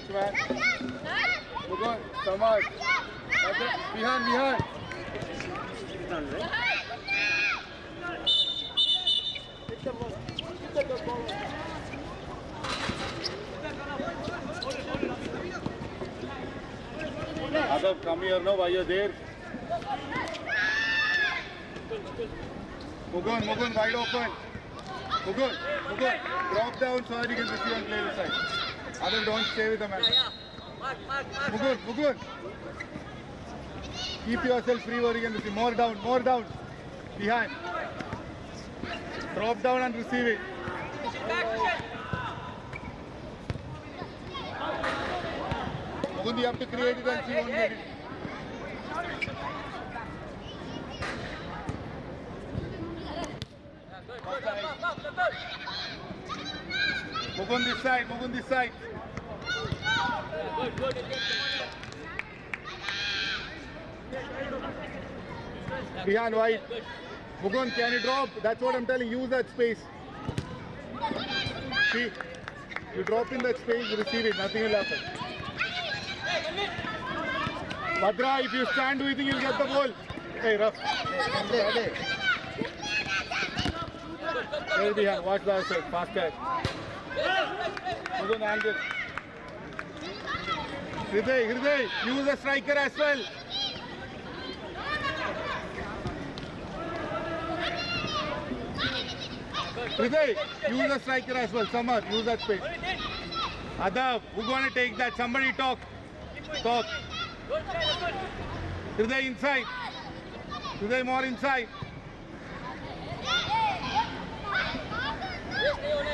each man. Mugun, Samad. Behind. Adab, come here now, while you're there. Mugun, wide open. Mugun, drop down so that you can receive and play the side. Adab, don't stay with the man. Mugun. Keep yourself free where you can receive. More down. Behind. Drop down and receive it. Mugun, you have to create it and see one minute. Mugun this side. Good. Behind wide. Mugun, can you drop? That's what I'm telling you. Use that space. See? You drop in that space, receive it. Nothing will happen. Bhadra, if you stand, do you think you'll get the ball? Hey, rough. Hey, behind. Watch the other side. Fast catch. Mugun, angle. Hriday, use the striker as well. Hriday, use the striker as well. Samar, use that space. Adab, who's going to take that? Somebody talk. Hriday inside. Hriday more inside.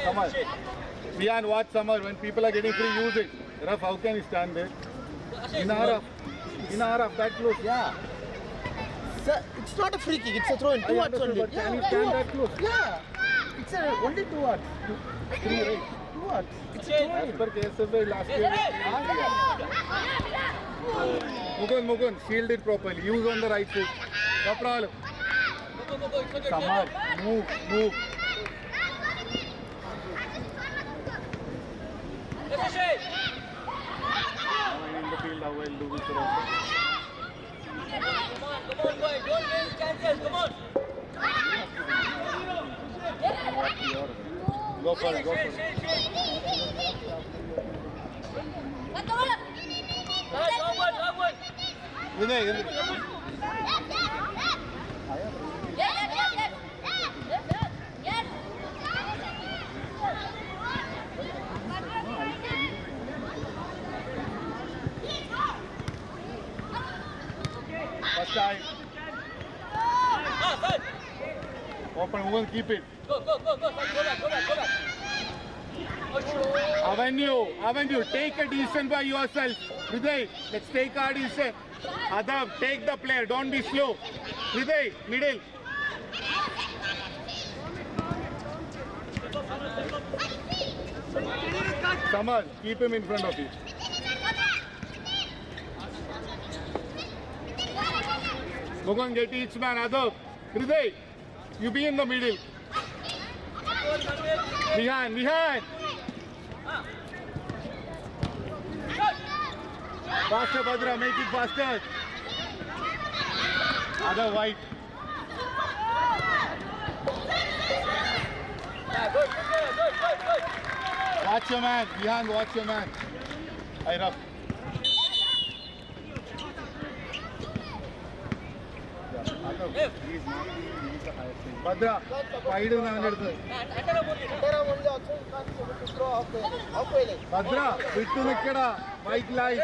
Samar. Bihan, watch Samar. When people are getting free, use it. Raf, how can he stand there? In Araf, that close. Yeah. Sir, it's not a free kick, it's a throw in. 2 hours only. But can you stand that close? Yeah. It's only 2 hours. 3, right? 2 hours. It's a throw in. As per KSFI last year. Mugun, shield it properly. Use on the right foot. No problem. Samar, move. In the field, how well do we throw? Come on, boy. Don't waste chances. Come on. Go for it. Hriday. First time. Open, Mugun, keep it. Go back. Avenue, take a decision by yourself. Hriday, let's take our decision. Adab, take the player, don't be slow. Hriday, middle. Samar, keep him in front of you. Mugun, get each man. Adab, Hriday, you be in the middle. Behind. Faster, Bhadra, make it faster. Other white. Good. Watch your man. Behind, watch your man. High rough. Bhadra, wide is not Bhadra, bittu nikkada, white light.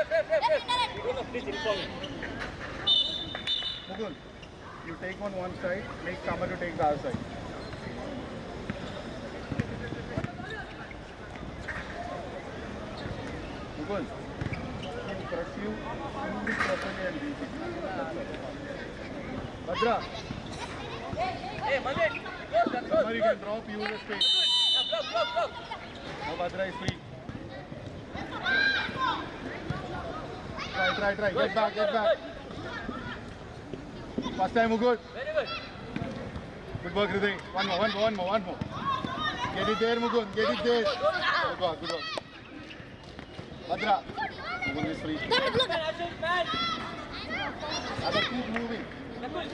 Mugun, you take on one side, make Samar to take the other side. Mugun, press you, properly and beat it. Bhadra. Hey, Mandir. Samar, you can drop, use the space. Block. Now Bhadra is free. Try. Get back. First time, Mugun. Very good. Good work, Hriday. One more. Get it there, Mugun. Get it there. Good work. Bhadra. Mukund is free. Ashish, man. Other keep moving. Good.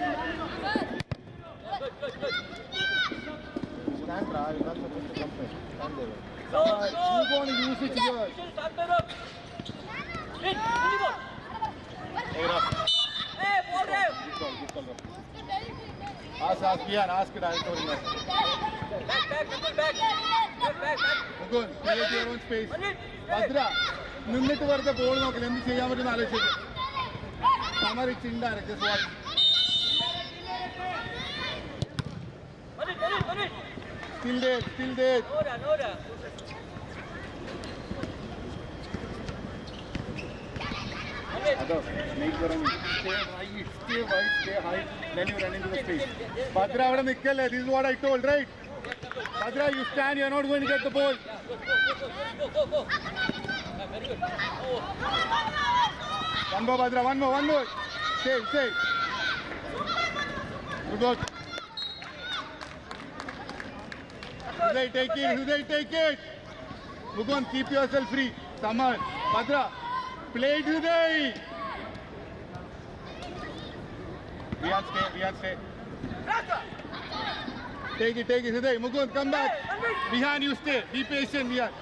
Stand try. You're not supposed to come back. Stand there. Go. You want to use it here. Vishal, start the rope. Hit. Fully ball. Hey, Raf. Hey, ball there. Good call, Raf. Ask Kian. Ask it. I told him that. Back, Mukund, back. Back. Mukund, create your own space. Manjeet. Bhadra. നിന്നിട്ട് വെറുതെ ball നോക്കില്ല എന്ത് ചെയ്യാൻ പറ്റുന്ന ആലോചിച്ചു Samar it's indirect just watch Manjeet. still there Nora. Adho, make the running. Stay wide, stay high, then you run into the space. Bhadra avada nikkalle, this is what I told, right? Bhadra, you stand, you are not going to get the ball. Go. Yeah, very good. Oh. One more, Bhadra, one more. Save. Good work. Hriday, take it. Mukund, keep yourself free. Samar, Bhadra, play it, Hriday. Vihan, stay. Take it, Hriday. Mukund, come back. Vihan, you stay. Be patient, Vihan.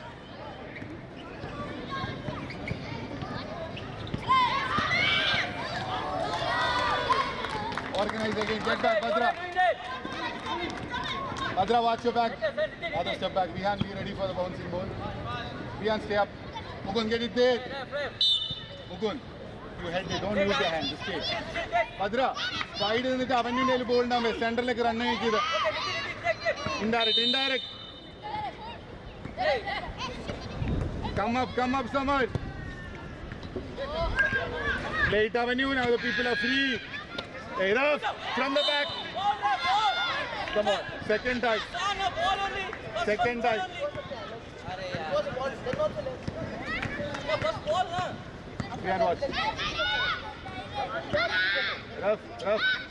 Organize again. Get back, Bhadra. Bhadra, watch your back. Other step back. Vihan, be ready for the bouncing ball. Vihan, stay up. Mukund, get it there. Mukund, you head it. Don't use your hand. Just stay. Bhadra, wide in the avenue, ball down. Center like run. Indirect. Come up, Samar. Late avenue, now the people are free. Hey, Raf, from the back. Come on, second time. We are watching. Raf,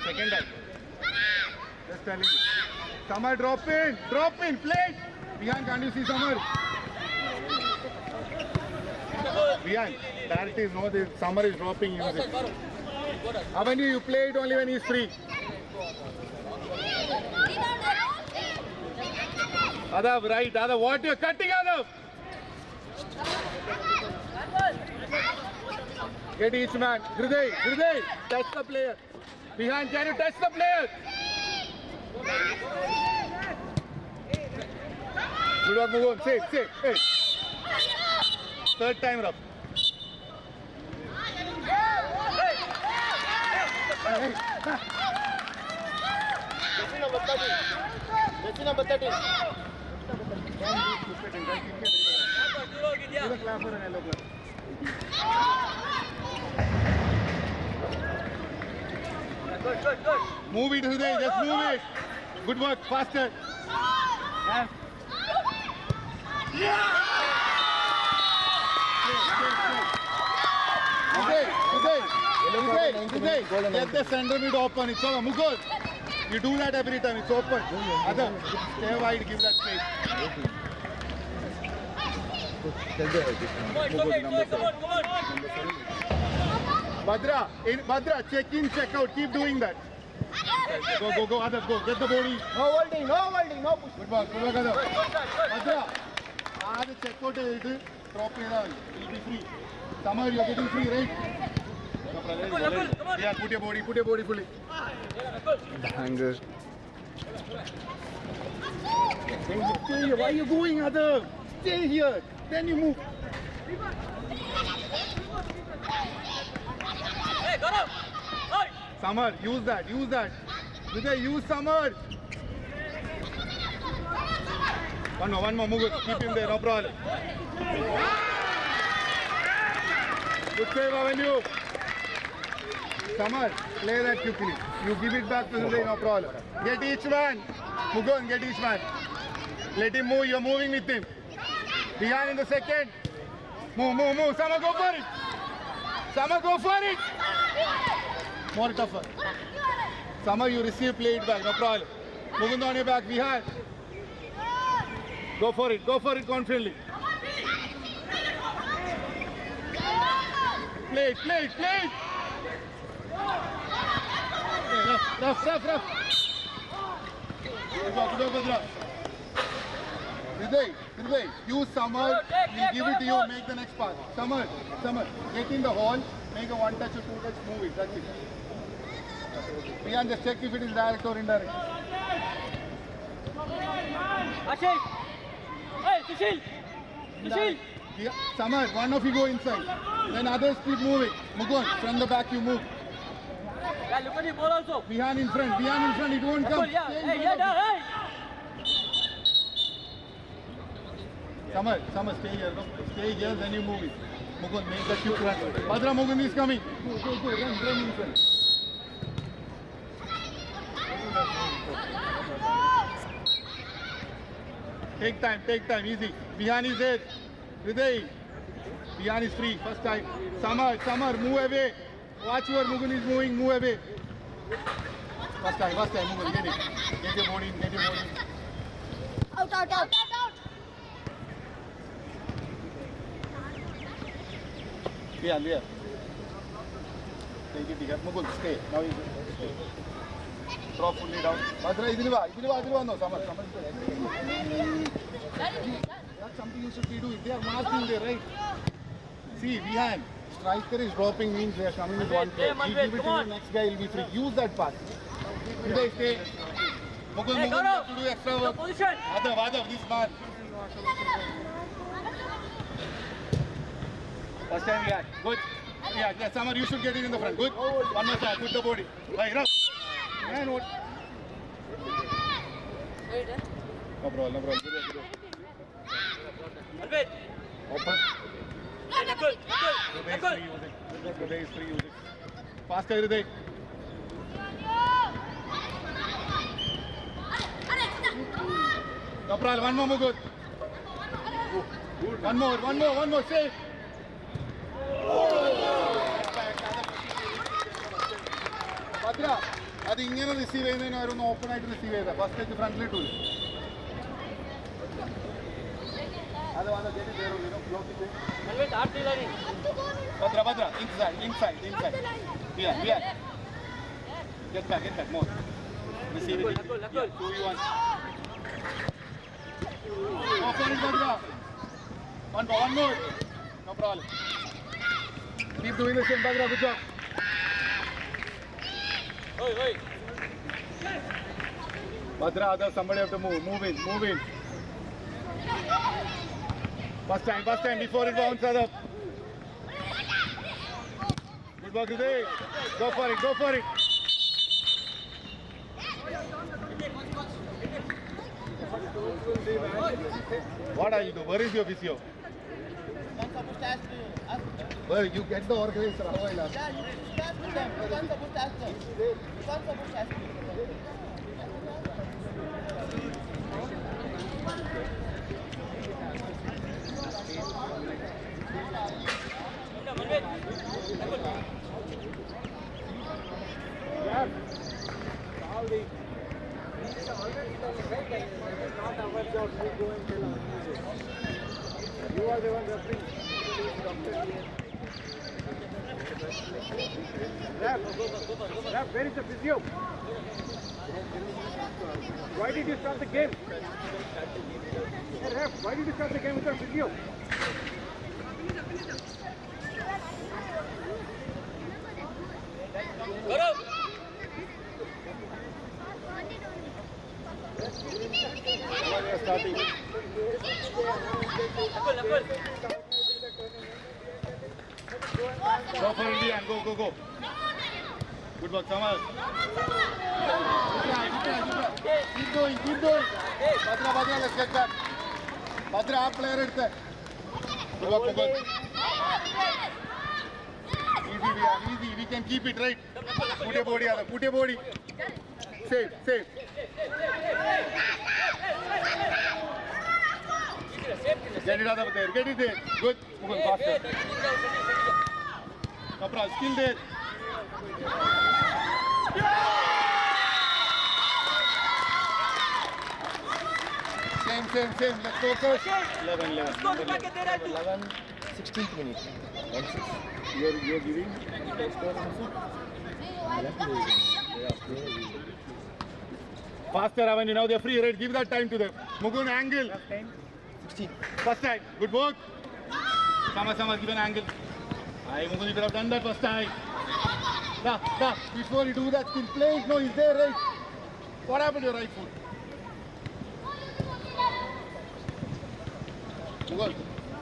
second time. Just telling you. Samar, drop in, play. Vihan, can't you see Samar? Vihan, clarity is no, this Samar is dropping music. Avenue, you play it only when he is free. Adav, right. Adav, what you're cutting, Adav? Get each man. Hriday, touch the player. Vihan, can you touch the player? Good work, Mukund. Safe. Hey. Third time, Raf. Hey. Jersey number 13. Give a clap for an yellow club. Good. Move it, Hriday. Just move it. Good work. Faster. Hriday, get the center mid open. It's over. Mukund, you do that every time. It's open. Adha, stay wide. Give that space. Come on. Bhadra, check in, check out. Keep doing that. Go, Adha, go. Get the body. No holding, no push. Good work, Adha. Bhadra, Adha, check out it. Drop it out. You'll be free. Samar, you're getting free, right? Come on. Yeah, put your body fully. Hanger. Stay here. Why are you going, Adha? Stay here. Then you move. Hey, go up. Samar, use that. Hriday, use Samar. One more, move it. Keep him there, no problem. Good save, Avenue. Samar, play that quickly. You give it back to Hriday, no problem. Get each man. Mukund, get each man. Let him move. You're moving with him. Behind in the second. Move. Samar, go for it. More tougher. Samar, you receive, play it back, no problem. Mukund on your back, Vihan. Go for it confidently. Play, play, play. Rough. Good luck, Badra. Hriday, you Samar, we give it to you, make the next pass. Samar, get in the hall, make a one touch or two touch, move it, that's it. Priyan, just check if it is direct or indirect. Ashish. Hey, Sushil. Yeah, Samar, one of you go inside, then others keep moving. Mugun, from the back you move. Yeah, look at the ball also. Bihan in front, it won't come. Yeah, Stay in hey, front of hey. you. Samar, stay here, then you move it. Mugun, make the quick run. Badra, Mugun is coming. Go, run in front. Take time, easy. Bihan is there. Hriday. Bihan is free, first time. Samar, move away. Watch where Mugun is moving, move away. First time, Mugun, get it. Get your body in. Out. Bihan. Take it. Mugun, stay. Now you stay. Drop fully down. Badra, idili no, Samar. That's something you should be doing. They are marking there, right? See, Bihan, striker is dropping means they are coming with one player. He give it to the next guy, will be free. Use that pass. Hriday, stay. Mugun, you have to do extra work. Position. Adav, this man. First time we had. Good. Yeah, Samar, you should get it in the front. Good. One more shot. Put the body. Right, rough. Man, what? No problem. Good. Alvin. Open. Good. Hriday is free using. Faster, Hriday. No problem. One more, Mugun. One more. Save. Badra, അത് ഇങ്ങനെ receive ചെയ്യുന്നതിന് അവരൊന്ന് open ആയിട്ട് receive ചെയ്താൽ first ഫ്രണ്ടിൽ ഇട്ടു അത് Alvin, hard dealer. Badra, inside. Here. Get back, more. Receive it. Lakul. 2v1. Open it, Badra. One more. No problem. Keep doing the same, Badra. Good job. Oi. Badra, somebody have to move in. First time before it bounces up. Good work today. Go for it. What are you doing? Where is your physio? Well, you get the organizer. How I last? You are the one referring. Raf, where is the physio? Why did you start the game? Hey, Raf, why did you start the game without physio? Why they are starting? Lakul. Go for India and go. Good work, Samar. Keep going. Badra, let's get back. Badra, आप player इधर. Good work, Mugun. Easy. We can keep it right. Put your body. Save. Get it out of there. Good. Mugun, faster. Kapra, still there. Same. Let's focus. 11. Let's go, back at the right. 11. 16th minute. 1-6. You're giving score also? Faster, Avenue. Now they're free, right? Give that time to them. Mugun, angle. 16. First time. Good work. Sama, give an angle. Aye, Mugun, you could have done that first time. Da. Before you do that, still play. No, he's there, right? What happened to your right foot? Mugun,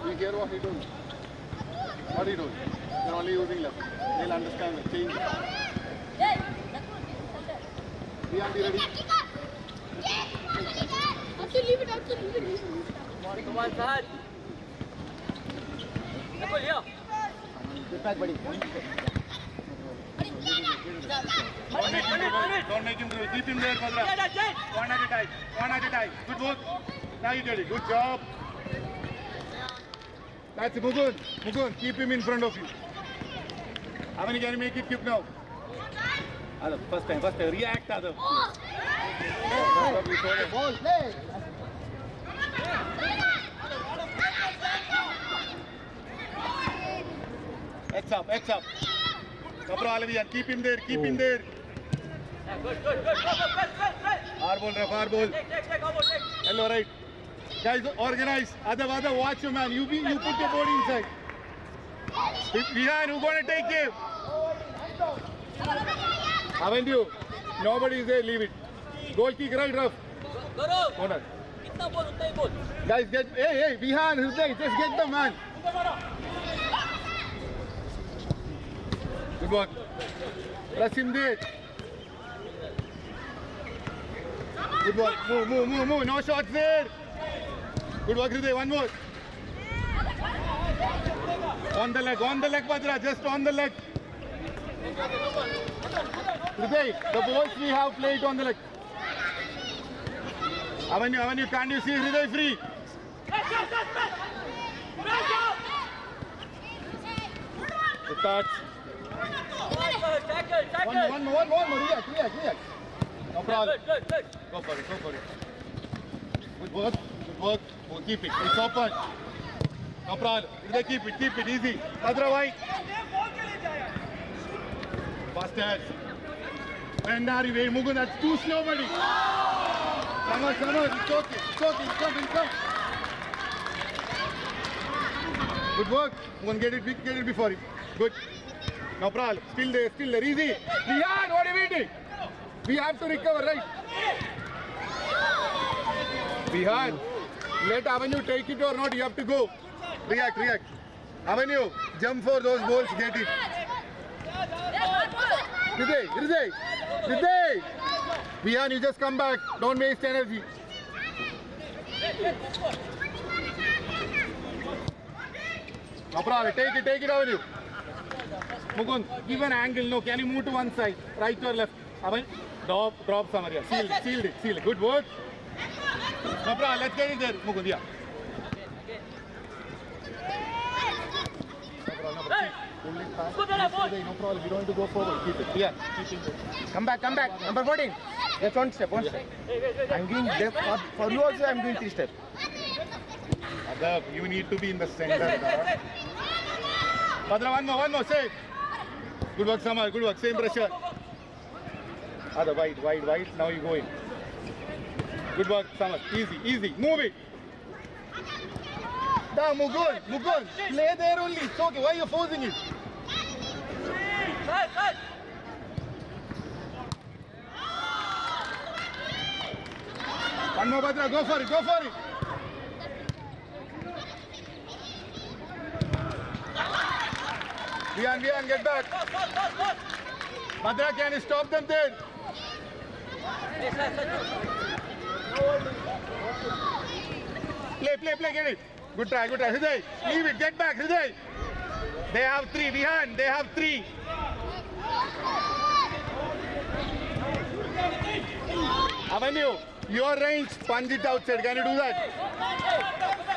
you hear what he doing? What he doing? You're only using left. They'll understand it. Change it. Be ready. Come on, Fahad. Nicole, here. Get back, buddy. Don't make him do it. Keep him there, Badra. Yeah, that's it. One at a time. Good work. Now you did it. Good job. That's Mugun. Keep him in front of you. How many can you make it quick now? Adam, first time. React, Adam. Ball, play. X up. Kapra Alavian, keep him there. Yeah, good. Go, press. Our ball. Take, go, take. Hello, right. Guys, organize. Other, watch your man. You put your body inside. Vihan, who's going to take him? Haven't you? Nobody is there, leave it. Goal kick right, rough. Gaurav, Corner. kitna ball, utna hi ball. Guys, hey, Vihan, who's there? Just get the man. Good work. Press him there. Good work. Move. No shots there. Good work, Hriday. One more. On the leg, Badra. Just on the leg. Hriday, the balls we have played on the leg. Avenue, can't you see Hriday free? Good touch. Tackle. One more. React. No problem. Good. Go for it. Good work. We'll keep it. It's open. No problem. Hriday, keep it. Easy. Badra, wide. Faster. Pendari, way. Mugun, that's too slow, buddy. Come. It's okay. Come. Good work. Mugun, get it before him. Good. No problem. Still there. Easy. Vihan, what are you waiting? We have to recover, right? Vihan, let Avenue take it or not, you have to go. React. Avenue, jump for those balls, get it. Hriday. Vihan, you just come back. Don't waste energy. No problem. Take it, Avenue. Mugun, give an angle. No, can you move to one side? Right or left? Avenue, drop Samaria. Seal it. Good work. No problem. Let's get it there. Mugun, yeah. Hey, go there, ball. No problem. You don't need to go forward. Keep it. Yeah. Come back. Number 14. Just one step. Wait. I'm doing left. For you also, I'm doing 3 steps. Adab, you need to be in the center. Yes. Badra, one more. Save. Good work, Samar. Good work. Same pressure. Other wide. Now you go in. Good work, Samar. Easy. Move it. Da, Mugun. Play there only. It's okay. Why are you forcing it? Hey. One more, Badra. Go for it. Vihan, get back. Pass. Badra, can you stop them there? Play, get it. Good try. Hriday, leave it, get back, Hriday. They have 3, Vihan, they have 3. Avenue, your range, punch it outside. Can you do that?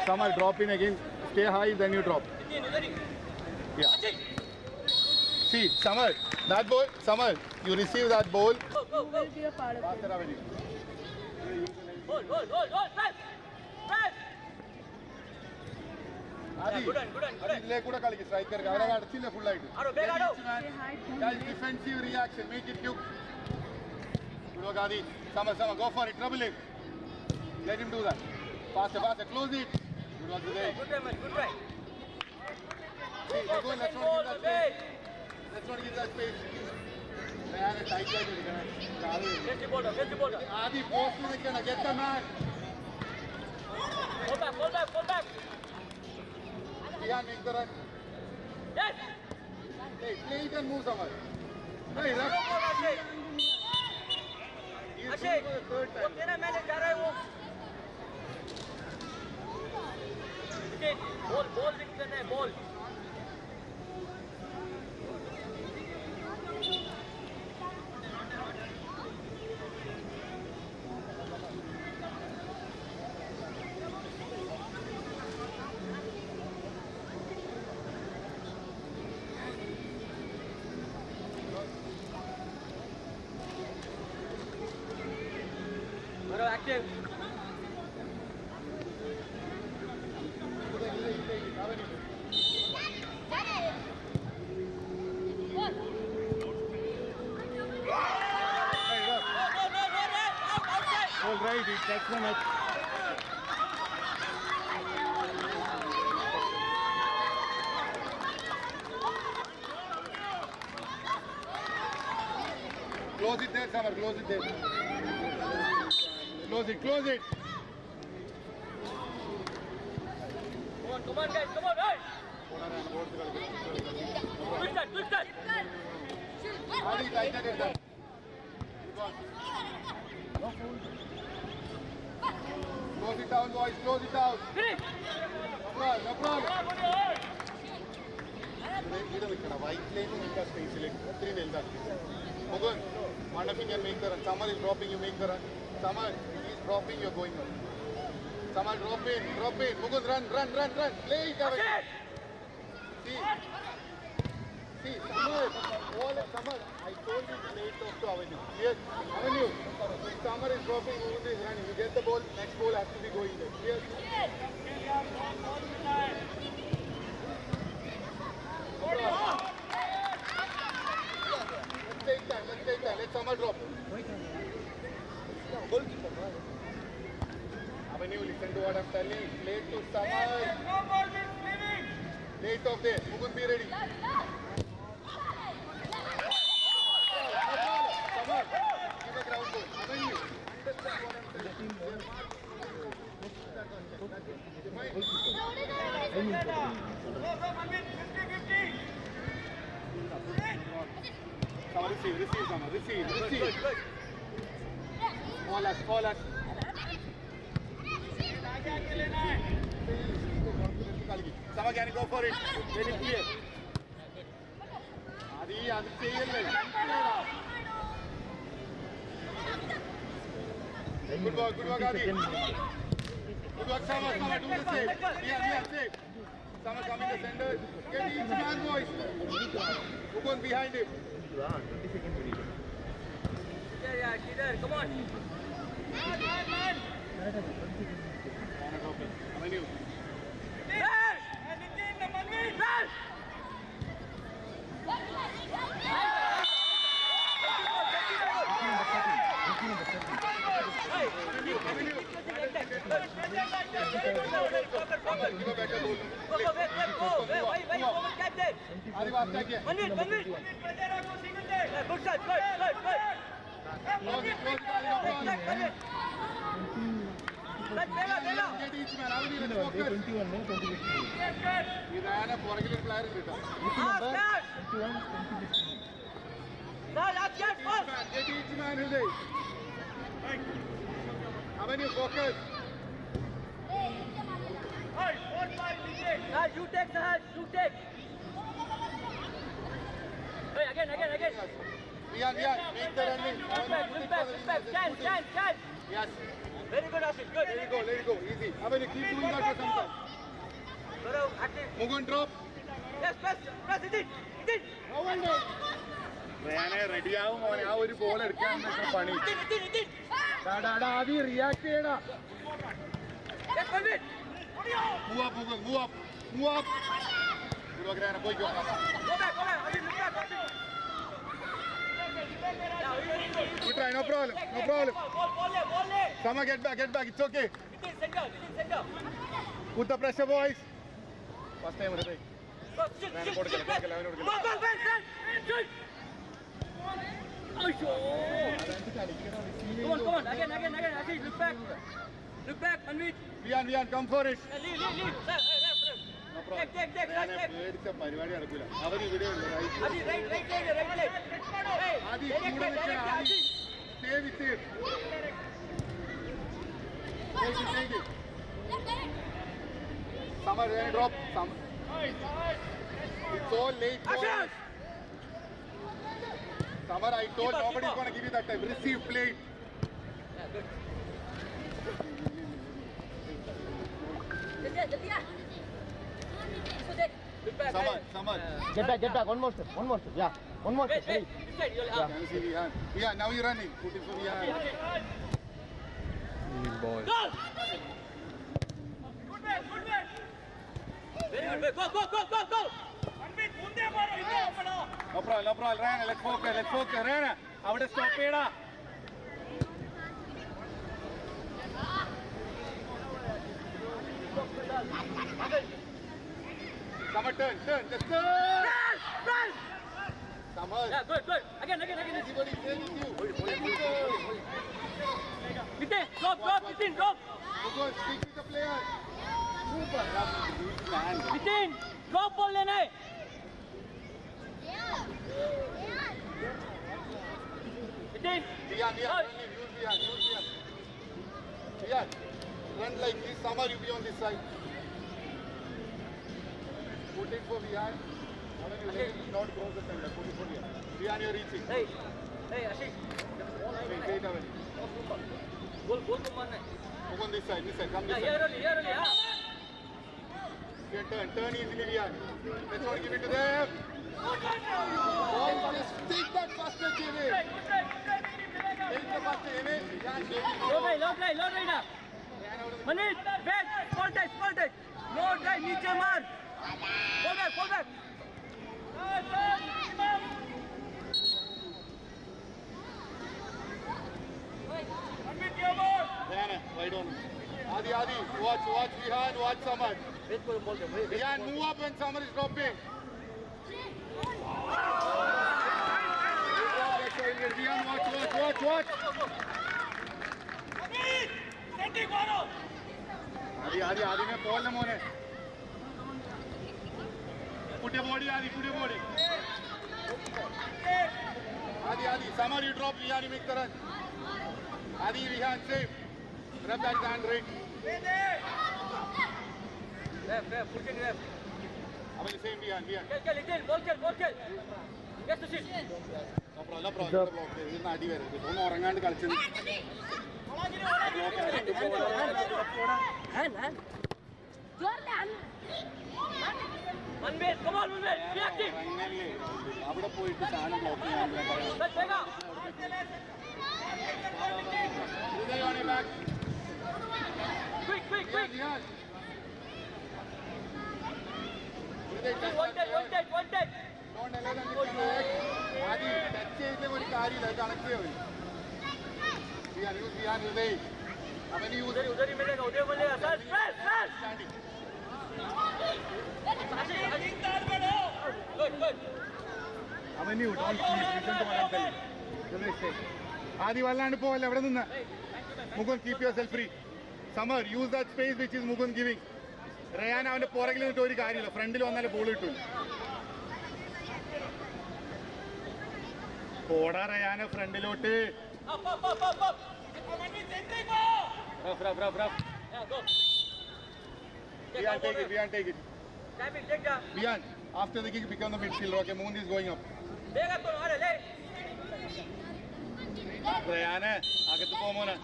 Samar, drop in again. Stay high, then you drop. Yeah. See, Samar, that ball, Samar, you receive that ball. Go. Faster, Avenue. Hold. Press. Adi Good on. ഇതിലേക്ക് കൂടെ കളിക്കും സ്ട്രൈക്കർക്ക് അവരെ അടച്ചില്ല full ആയിട്ട് Aro, back aro. Defensive reaction make it quick good work Adi സമ go for it trouble him let him do that faster close it good work today Good try, man. Good try. let's not give that space man tight എടുക്കണം Get the ball down. Aadi post നിൽക്കണം get the man Fall back. Ian make the run Yes. hey play it and move somewhere hey Go, Akshay. he's Akshay, for the third वो time तेरा match जा रहा है वो. Ball win करना है ball. बरो active. all right it takes one up close it there Samar close it there close it Come on guys, come on, hey! Quick start. Adi tight get that close it down boys close it down Finish! no problem ഇവിടെ നിൽക്കണം വൈറ്റിലേക്ക് നിൽക്കാൻ സ്പേസിലേക്ക് ഒത്തിരി വലുതാക്കി Mukund മണ്ടപ്പി can make the run Samar is dropping you make the run Samar is dropping you are going on Samar drop in Mugun run play it away see Samar all of Samar I told you to play it off to Avenue yes Avenue if Samar is dropping Mugun is running you get the ball next ball has to be going there yes let's take time let Samar drop Avenue listen to what I'm telling play to Samar play it off there Mugun be ready Samar give a ground ball Avenue understand what I'm telling Samar receive Samar receive Call us Samar can go for it very clear Adi adu cheyyalle good work Adi good work Samar do the same yeah save Samar come in the center get each man boys Mugun behind him Kiddar, come on. Man. Avenue Adi baat kya 1 minute. Good shot, good. close it get each man Avenue let's focus 21 idana poragil oru player undu get each man Hriday Avenue focus You take Sahaj, you take. Hey, again. Riyan make the running Look back. Stand. yes Very good, Ashif. Good. let it go easy Avenue keep doing that for some time Bro, active. Mugun drop Yes, press it in. റയാനെ ready ആവും മോനെ ആ ഒരു ball എടുക്കാൻ പണി ആദ്യം react ചെയ്യണം Yes, Malvin. move up Move up. Good work, Ryan. Go. Go back. Abhi, look back. Now, Good try. No problem. Ball le. Sama, get back. It's okay. Within center. Put the pressure, boys. First time, Hriday. Go, shoot. Shoot. Come on. Again. Ashish, look back. Manvit. Vian, come for it. Leave. Sir, No problem. Take. പേടിച്ച പരിപാടി നടക്കൂല. അവര് ഇവിടെ ഉണ്ട്. Ashish, right leg. Hey, Adi, direct കൂടെ leg, നിൽക്കണം. Adi, Ashish. stay with it. Take it. Summer, then drop. Summer. It's all late. Ashish. Summer, I told Keep nobody's up. going to give you that time. Receive, play it. Yeah, good. Look back. Summer. Get back. One more step. Yeah. One more Wait. step. This side, you'll Can you see Vihan? Vihan, now you're running. Put it for Vihan. Go! Good man. Very good. Go. No problem. Rana, let's focus. Rana, അവിടെ stop ചെയ്യടാ. Summer, turn. Let's go. Run! Summer. Yeah, good. Again. Everybody stay with you. Within, drop. Go, stick with the player. Super. Man. Within, drop ball लेना है. Within. Vihan, use Vihan. Vihan, run like this. Summer, you be on this side. Put it for Vihan. Not cross the center. Put it for Vihan. Vihan, you're reaching. Hey, Ashish. Wait a minute. Goal को मारना है. Move on this side. Come this Yeah, side. here only. Here, turn easily, Vihan. Let's not give it to them. Oh, just take that faster, Jimmy. Take the faster, Jimmy. Vihan, Low try now. Manit, back, small touch. Low try, नीचे मार. Fall back. Diana, right on. Adi, watch Vihan, watch Samar. Vihan, move up when Samar is dropping. Vihan, watch. Adi में ball न मोने. Put your body, Adi. Adi, Samar, you drop. Vihan, you make the run. Adi, Vihan, safe. Grab that hand right. Left, full kick left. Abhi same Vihan. Kill, ball kill. Yes, Sushil. No problem. This is very good. Don't orangand culture. Manvit, come on, be active. അവിടെ പോയിട്ട് സാധനം block ചെയ്യാൻ Let's take out. Quick. One dead. ആദ്യം touch ചെയ്ത ഒരു കാര്യമില്ല connect ചെയ്യും അവന് उधर ही मिलेगा सर സ്റ്റാൻഡിങ് good അവന് ആദ്യം വല്ലാണ്ട് പോവല്ല എവിടെ നിന്ന് Mukund keep yourself free Samar use that space which is Mukund giving Rayan അവന്റെ പുറകിൽ നിന്നിട്ട് ഒരു കാര്യമില്ല ഫ്രണ്ടിൽ വന്നാലേ ബോൾ കിട്ടും പോടാ റയാനെ ഫ്രണ്ടിലോട്ട് up rough yeah go Vihan, take it. take down Vihan, after the kick, become the midfielder. Okay, Moon is going up. देगा तो अरे ले Ryan, आगे तो कौन है?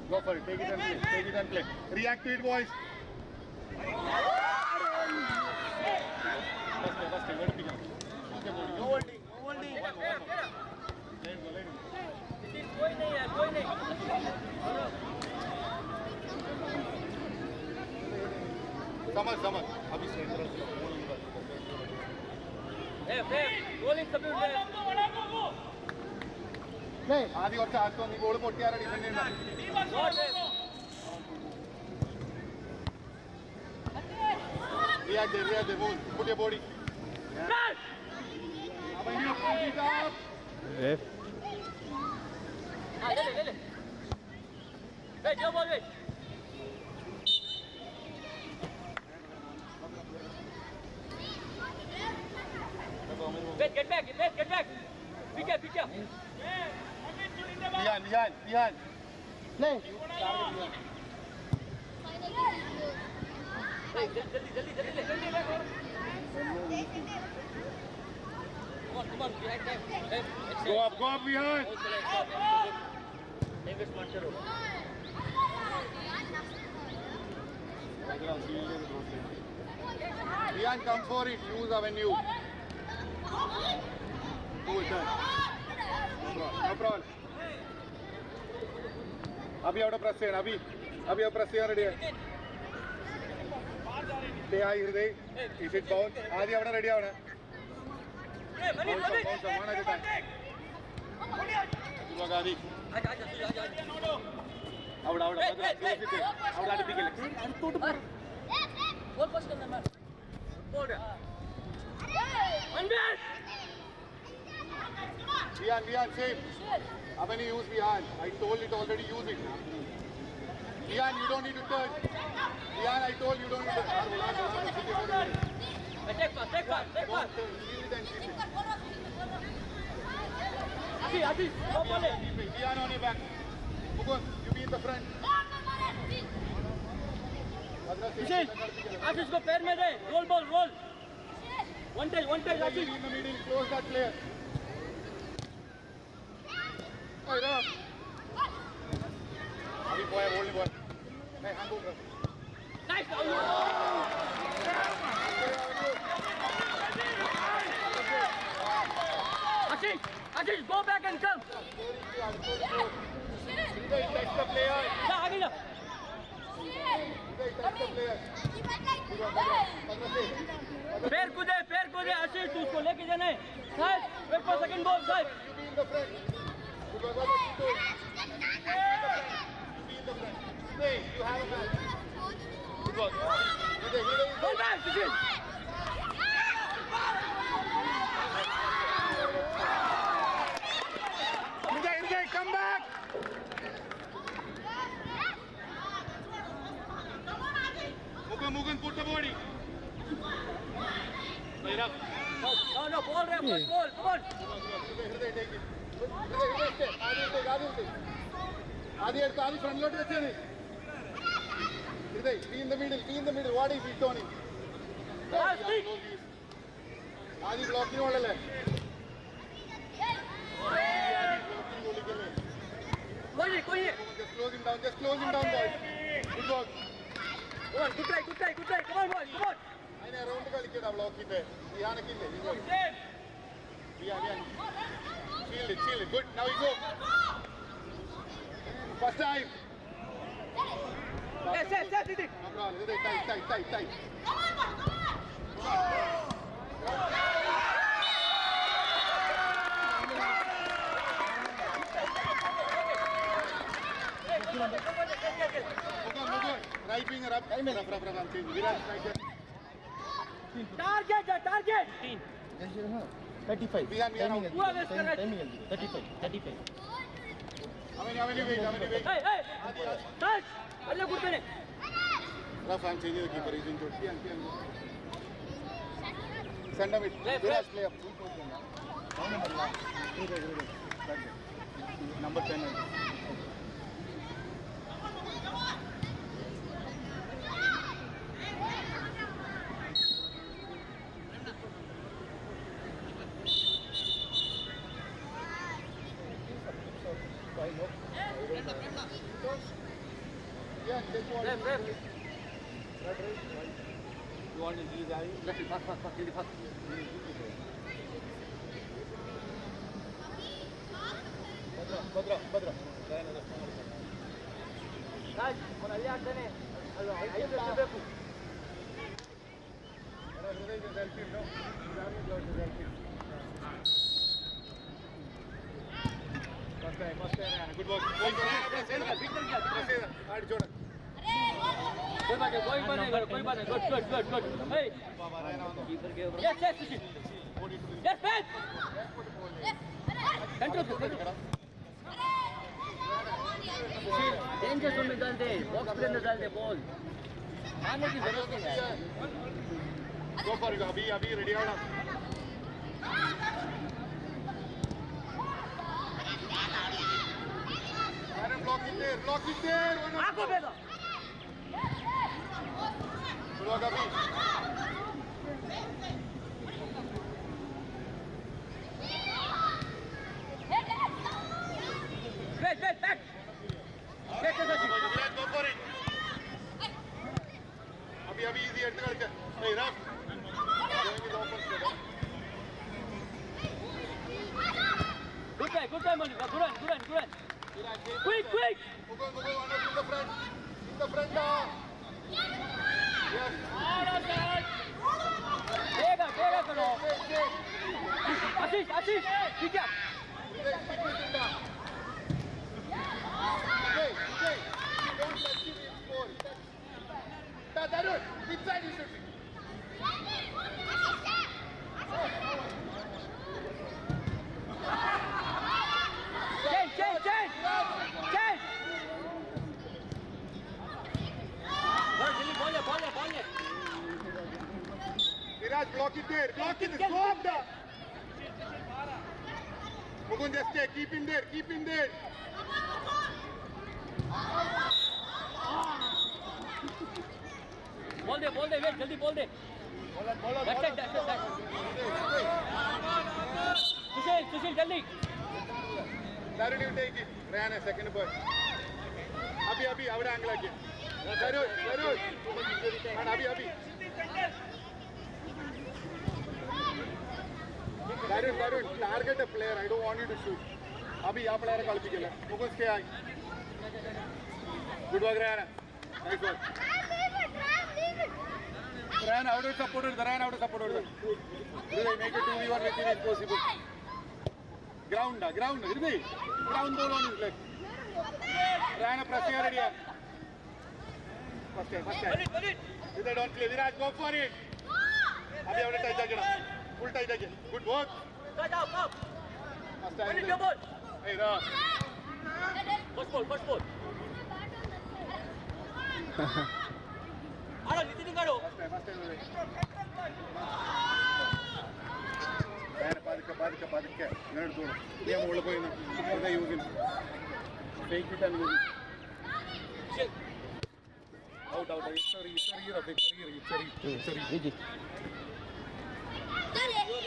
Go for it. Take it and play. React to it, boys. First, let it begin. No holding. Let go. कोई नहीं है Samar, अभी सेंटर Rolling substitute. ആദ്യം കുറച്ച് ആർക്കും നീ ഗോൾ പൊട്ടിയാറ ഡിഫൻഡ് ചെയ്യണ്ട. React there, move, put your body. Avenue, pull it up. ले. Wait, go ball, wait. Wait, get back. Pick up. Behind. Play. Hey, जल्दी. Come on, behind them. Go up behind. Never smarter. Behind, come for it. Use Avenue. Do it, done. No problem. अभी out press है अभी press ചെയ്യാൻ ready ആണ് ദേ ആയി ഹൃദയ is it bounce ആദ്യം അവിടെ റെഡി ആവണം ആദി അവിടെ അടുപ്പിക്കല്ലേ അടുത്തോട്ട് പോ Ball pass करना man. Ball. Under. Behind, same. Avenue, use behind. I told it already, use it. Behind, you don't need to turn. Behind, I told you don't need to turn. Take pass. Don't turn. Feel it and keep it. Adi, go ball. Behind on your back. Mukund, you be in the front. Ashish को पैर में दे. Roll ball, roll. One touch, Ashish. In the middle, close that player. Hey, Ram. Abhi boy, holding ball. Hey, hand over. Nice. Ashish, go back and come. Touch the player. जा आगे जा. Touch the player. पैर कूदे आशीष तू उसको लेके जाना है side wait for second ball side You be in the front. You got what you do. Be in the front. Stay. You have a man. Good work. Ball back Sushil Hriday, come back. Mugun, put the body. no ball रे ball come on Hriday, take it. Hriday, stay. Adi front load വെച്ചേനെ. Hriday, be in the middle. What is it, Tony? Adi blocking ഓളല്ലേ? कोई है Just close him down, boys. Good work. come on good try come on boys come on അതിനെ around കളിക്കടാ block ചെയ്തേ. ഇയാനക്കില്ലേ? Behind. Shield it. Good. Now you go. First time. yes did it No problem. Hriday, tight. Mugun. Right winger up. Rough. I'm changing. Virat, right there. target 35. Behind. पूरा waste कर रहा है 35. Avenue, wait. hey touch अल्लाह good पे Rough, I'm changing the keeper. He's injured. Behind. Send him it. Left. Virat, play up. Number 10. Yeah, take one. left You want to release Ari? Let's see, fast. Really fast. Badra. touch और अल्लाह आने अल्लाह आइए ಬೇಕು Hriday, just help him, no? Just help him. First time, good work. Hard Jordan. कोई बात नहीं, good हे keeper के ऊपर yes सुशील yes back control सुशील danger zone में डाल दे, बॉक्स के अंदर डाल दे बॉल, आने की जरूरत नहीं है। Go for it, अभी ready होना. Aaron, block it there. आंखों पे दो। Good work, Abhi. Back. Back to Sushil. Viraj, go for it. अभी easy head करके. Hey, rough. Going with open step. Good time, Monica. Good run. Quick. Mugo, in the front now. Yes. देगा करो। आशीष, ठीक है। Vijay, don't touch him in four. Tarun, which side you should be? Change. Ball. Viraj, block it there. Stop that. Mugun, just stay. Keep him there. Ball दे wait जल्दी ball दे back Sushil जल्दी Tarun, you take it. Ryan, second ball. अभी അവിടെ angle ആക്കി. Tarun. And अभी. Tarun, target a player. I don't want you to shoot. अभी आ player കളിപ്പിക്കില്ല. Mugun, stay high. Good work, Ryan. Nice work. Ryan, how do you support it? Really, make it 2v1 with him if possible. Ground, Hriday. Ground ball on his leg. Ryan, press here, ready. First time. Hriday, don't play. Viraj, go for it. अभी हमने tight जाके full tight जाके. Good work. First time. Hey, Raj. First ball आड़ा नीचे निकालो First time. പതുക്കെ എടുത്തോളൂ ഞാൻ മുകളിൽ പോയി യൂസിൻ ഫേക്ക് ഇട്ട് and use it. Out.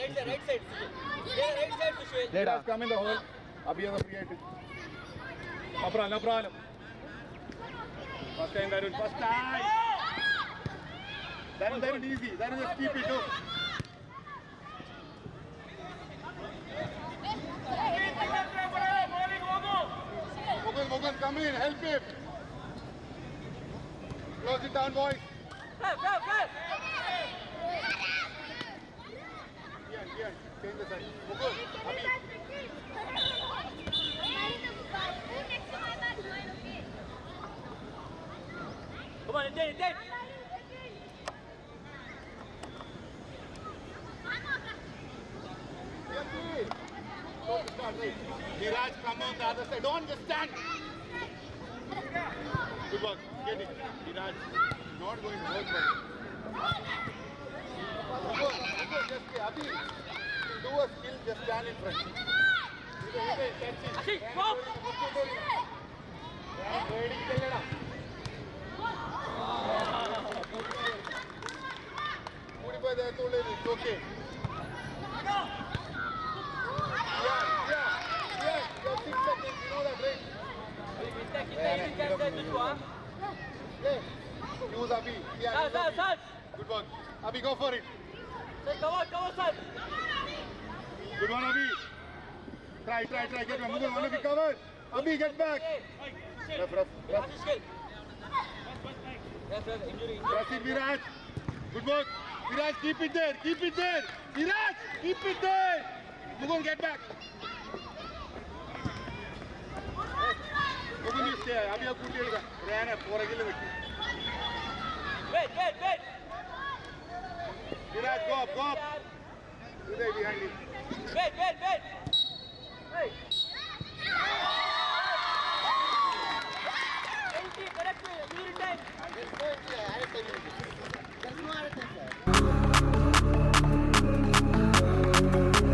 It's a right side Sushil Let us come in the hole. अभी അത് free ആയിട്ട്. No problem. First time, Tarun. Tarun, easy. Tarun, just keep it up. Mugun, come in, help him. Close it down, boys. Here, change the side. Mugun, Abhi. Come on, Intent. Viraj, come on the other side. Don't just stand. Good work. Get it. Viraj, not going to hold for it. Just stay. Abhi, do a skill, just stand in front. Ashish, stop. Ready, challena. Puripada tole, it's okay. Yeah. Just 6 seconds, you know that, right? Use Abhi. Sir. Good work. Abhi, go for it. Cover, sir. Good one, Abhi. Try. Get one. Mugun, one Abhi, cover. Abhi, get back. Rough. Yes, injury. Press it, Viraj. Good work. Viraj, keep it there. Keep it there. Viraj, keep it there. Mugun, get back. Mugun, you stay. Abhi ab kutti elga. Rehna poragile vetti. Wait. Viraj, go up. Uday behind him. Wait. Hey.